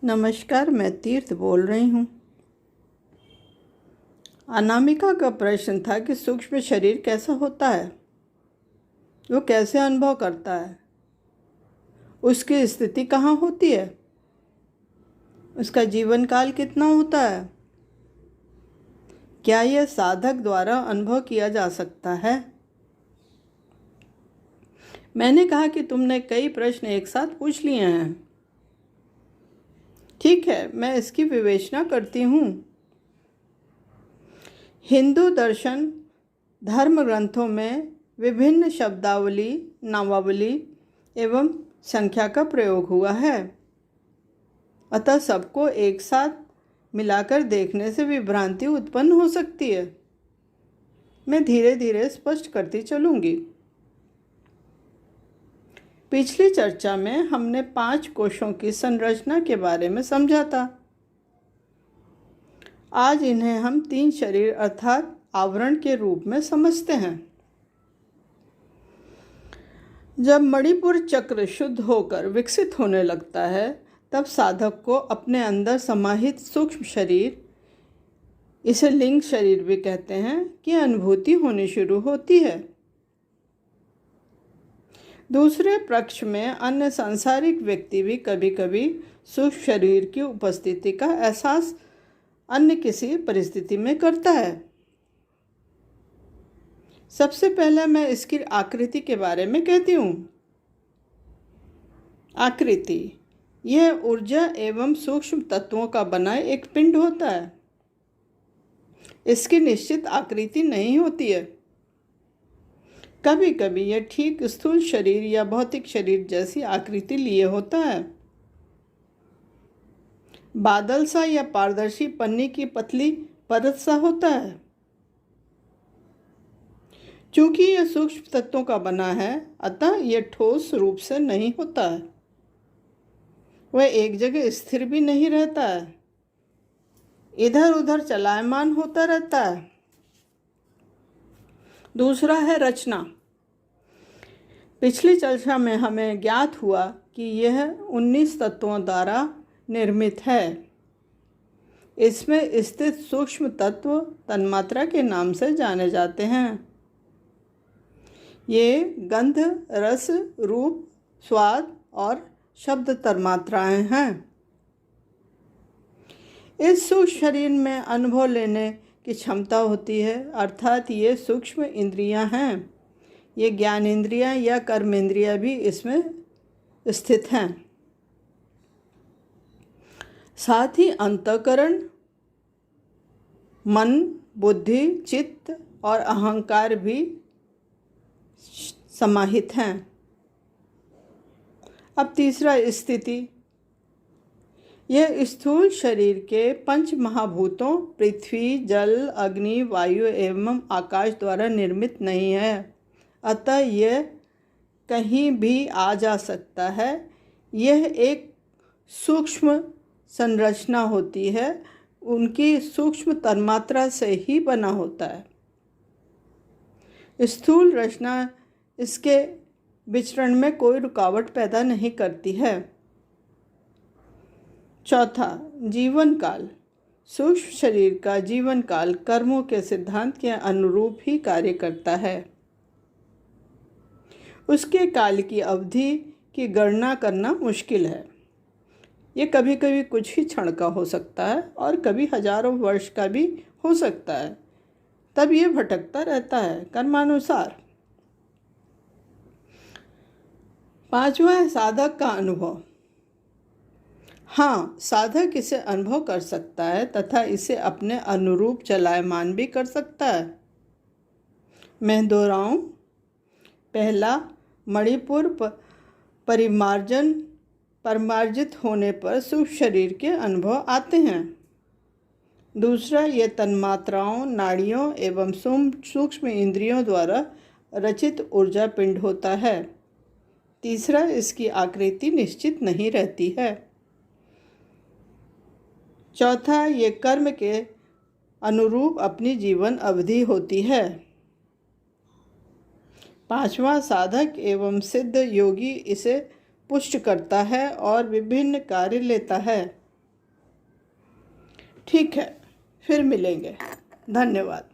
नमस्कार, मैं तीर्थ बोल रही हूँ। अनामिका का प्रश्न था कि सूक्ष्म शरीर कैसा होता है, वो कैसे अनुभव करता है, उसकी स्थिति कहाँ होती है, उसका जीवन काल कितना होता है, क्या यह साधक द्वारा अनुभव किया जा सकता है। मैंने कहा कि तुमने कई प्रश्न एक साथ पूछ लिए हैं। ठीक है, मैं इसकी विवेचना करती हूँ। हिंदू दर्शन धर्म ग्रंथों में विभिन्न शब्दावली, नामावली एवं संख्या का प्रयोग हुआ है, अतः सबको एक साथ मिलाकर देखने से विभ्रांति उत्पन्न हो सकती है। मैं धीरे धीरे स्पष्ट करती चलूँगी। पिछली चर्चा में हमने 5 कोशों की संरचना के बारे में समझा था। आज इन्हें हम 3 शरीर अर्थात आवरण के रूप में समझते हैं। जब मणिपुर चक्र शुद्ध होकर विकसित होने लगता है, तब साधक को अपने अंदर समाहित सूक्ष्म शरीर, इसे लिंग शरीर भी कहते हैं, की अनुभूति होनी शुरू होती है। दूसरे पक्ष में अन्य सांसारिक व्यक्ति भी कभी कभी सूक्ष्म शरीर की उपस्थिति का एहसास अन्य किसी परिस्थिति में करता है। सबसे पहले मैं इसकी आकृति के बारे में कहती हूँ। आकृति यह ऊर्जा एवं सूक्ष्म तत्वों का बना एक पिंड होता है। इसकी निश्चित आकृति नहीं होती है। कभी कभी यह ठीक स्थूल शरीर या भौतिक शरीर जैसी आकृति लिए होता है। बादल सा या पारदर्शी पन्नी की पतली परत सा होता है। चूंकि यह सूक्ष्म तत्वों का बना है, अतः यह ठोस रूप से नहीं होता है। वह एक जगह स्थिर भी नहीं रहता है, इधर उधर चलायमान होता रहता है। दूसरा है रचना। पिछली चर्चा में हमें ज्ञात हुआ कि यह 19 तत्वों द्वारा निर्मित है। इसमें स्थित सूक्ष्म तत्व तन्मात्रा के नाम से जाने जाते हैं। ये गंध, रस, रूप, स्वाद और शब्द तन्मात्राएं हैं। इस सूक्ष्म शरीर में अनुभव लेने की क्षमता होती है, अर्थात ये सूक्ष्म इंद्रियां हैं। ये ज्ञान इंद्रियां या कर्म इंद्रियां भी इसमें स्थित हैं। साथ ही अंतःकरण, मन, बुद्धि, चित्त और अहंकार भी समाहित हैं। अब तीसरा स्थिति, यह स्थूल शरीर के 5 महाभूतों पृथ्वी, जल, अग्नि, वायु एवं आकाश द्वारा निर्मित नहीं है, अतः यह कहीं भी आ जा सकता है। यह एक सूक्ष्म संरचना होती है, उनकी सूक्ष्म तन्मात्रा से ही बना होता है। स्थूल रचना इसके विचरण में कोई रुकावट पैदा नहीं करती है। चौथा, जीवन काल। सूक्ष्म शरीर का जीवन काल कर्मों के सिद्धांत के अनुरूप ही कार्य करता है। उसके काल की अवधि की गणना करना मुश्किल है। ये कभी कभी कुछ ही क्षण का हो सकता है और कभी हजारों वर्ष का भी हो सकता है। तब ये भटकता रहता है कर्मानुसार। 5वां है साधक का अनुभव। हाँ, साधक इसे अनुभव कर सकता है तथा इसे अपने अनुरूप चलायमान भी कर सकता है। मैं दोहराऊं, पहला, मणिपुर परिमार्जित होने पर सूक्ष्म शरीर के अनुभव आते हैं। दूसरा, ये तन्मात्राओं, नाड़ियों एवं सूक्ष्म इंद्रियों द्वारा रचित ऊर्जा पिंड होता है। तीसरा, इसकी आकृति निश्चित नहीं रहती है। चौथा, ये कर्म के अनुरूप अपनी जीवन अवधि होती है। 5वां, साधक एवं सिद्ध योगी इसे पुष्ट करता है और विभिन्न कार्य लेता है। ठीक है, फिर मिलेंगे। धन्यवाद।